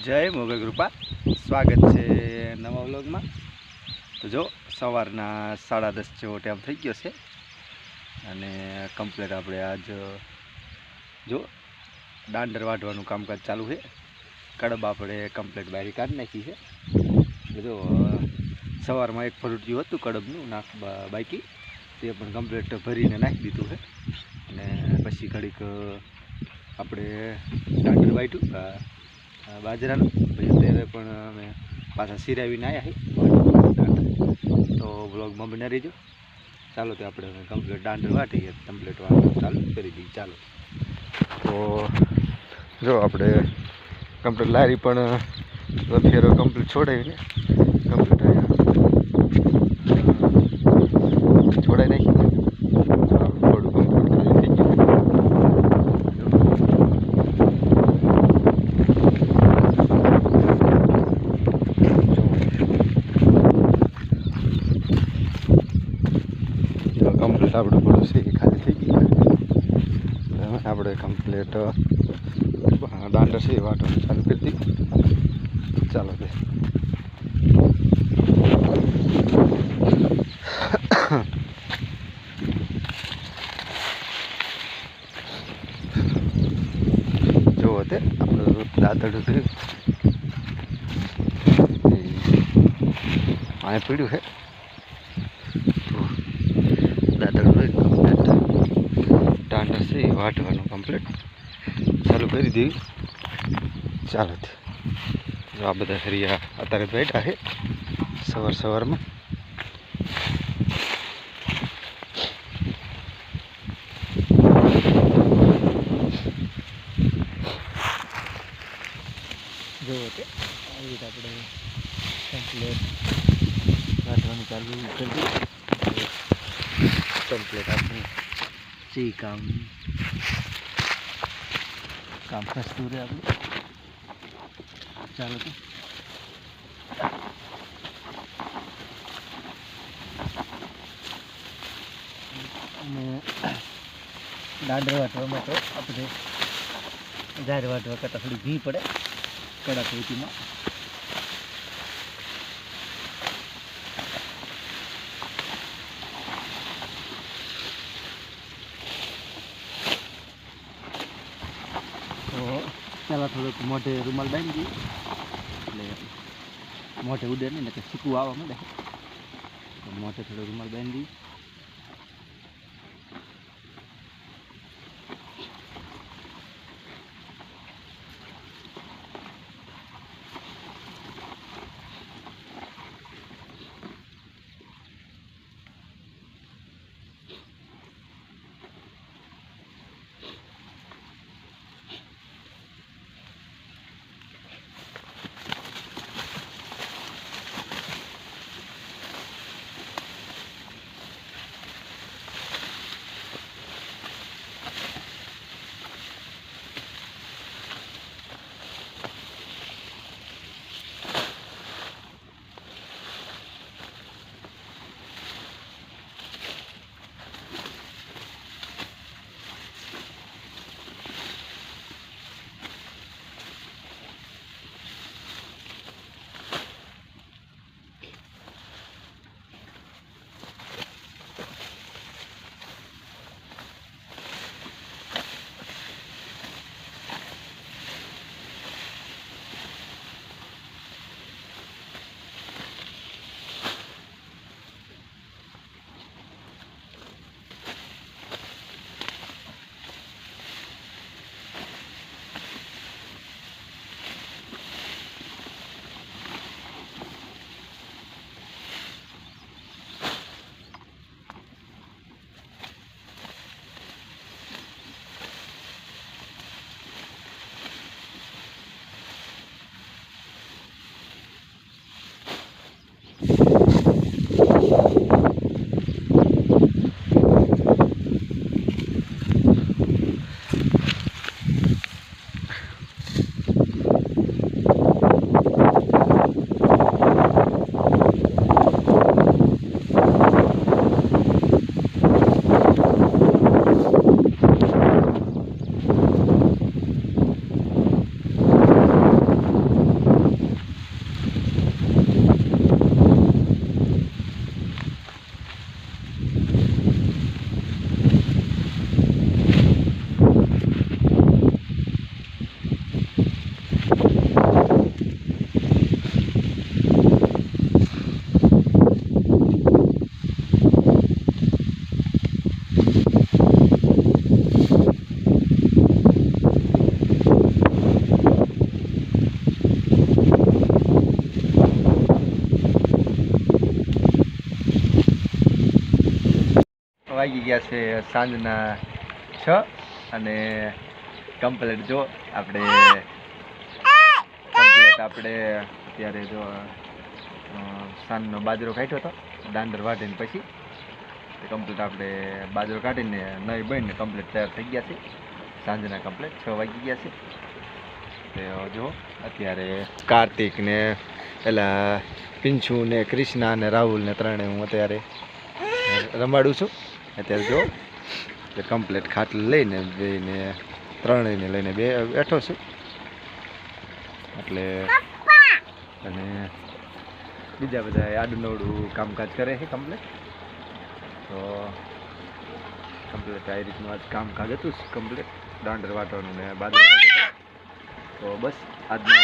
જય મોગલ કૃપા સ્વાગત છે નવા વ્લોગમાં। તો જો સવારના 10:30 જેવો ટાઈમ થઈ ગયો છે અને કમ્પ્લીટ આપણે આજ જો દાંડર વાઢવાનું કામકાજ ચાલુ છે। કડબ આપણે કમ્પ્લીટ બારી કાઢી નાખી છે। જો સવારમાં એક ફરૂટિયું હતું કડબનું બાકી તે પણ કમ્પ્લીટ ભરીને નાખી દીધું છે અને પછી ઘડીક આપણે દાંડર વાઢ્યું બાજરાનું પછી અત્યારે પણ અમે પાછા સિરાવીને આવ્યા છે। તો બ્લોગમાં બને રહીજો। ચાલો તો આપણે અમે કમ્પ્લીટ દાંડર વાટીએ કમ્પ્લીટ વાટવાનું ચાલુ કરી દઈએ। ચાલો તો જો આપણે કમ્પ્લીટ લારી પણ ફેરો કમ્પ્લીટ છોડાવીને કમ્પ્લીટ છોડાવી નાખી થોડું કમ્પ્લીટ ખાલી થઈ ગયું। કમ્પ્લીટ આપણું બધું છે ખાલી થઈ ગયું। આપણે કમ્પ્લીટ દાંડર છે વાટવાનું ચાલુ કરી દઈએ। ચાલો બે જુઓ તે આપણું દાંતરડું થયું આ પીડ્યું છે દાંતરડું કમ્પ્લીટ દાંડર છે વાટવાનું કમ્પ્લીટ ચાલુ કરી દેવી। ચાલો જો આ બધા હરિયા અત્યારે બેઠા છે સવારમાં। જુઓ તે આવી રીતે આપણે કમ્પ્લીટ વાટવાનું ચાલુ કરી દઈએ। કમ્પ્લીટ આપણે જે કામ ખસતું રહે આપણું। ચાલો તો અને દાંડર વાટવા માટે આપણે જાર વાટવા કરતાં થોડી ઘી પડે કડાક રોટીમાં। તો પહેલાં થોડુંક મોઢે રૂમાલ બાંધી દઈએ એટલે મોઢે ઉડે નહીં ને સૂકવું આવવા માંડે તો મોઢે થોડો રૂમાલ બાંધી દઈએ। વાગી ગયા છે સાંજના 6 અને કમ્પ્લેટ જો આપણે અત્યારે જો સાંજનો બાજરો કાઢ્યો હતો દાંડર વાટીને પછી કમ્પ્લીટ આપણે બાજરો કાઢીને નહીં બનીને કમ્પ્લીટ તૈયાર થઈ ગયા છે સાંજના કમ્પ્લીટ 6 વાગી ગયા છે. તો જો અત્યારે કાર્તિક ને પેલા પિંછુ ને ક્રિષ્ના ને રાહુલ ને ત્રણે હું અત્યારે રમાડું છું. અત્યારે જો કમ્પ્લીટ ખાટલ લઈને બેને ત્રણેયને લઈને બેઠો છું એટલે અને બીજા બધા આડું નવડું કામકાજ કરે છે કમ્પ્લીટ. તો કમ્પ્લીટ આ રીતનું આજ કામકાજ હતું કમ્પ્લીટ દાંડર વાટવાનું ને બાજુ. તો બસ આજનો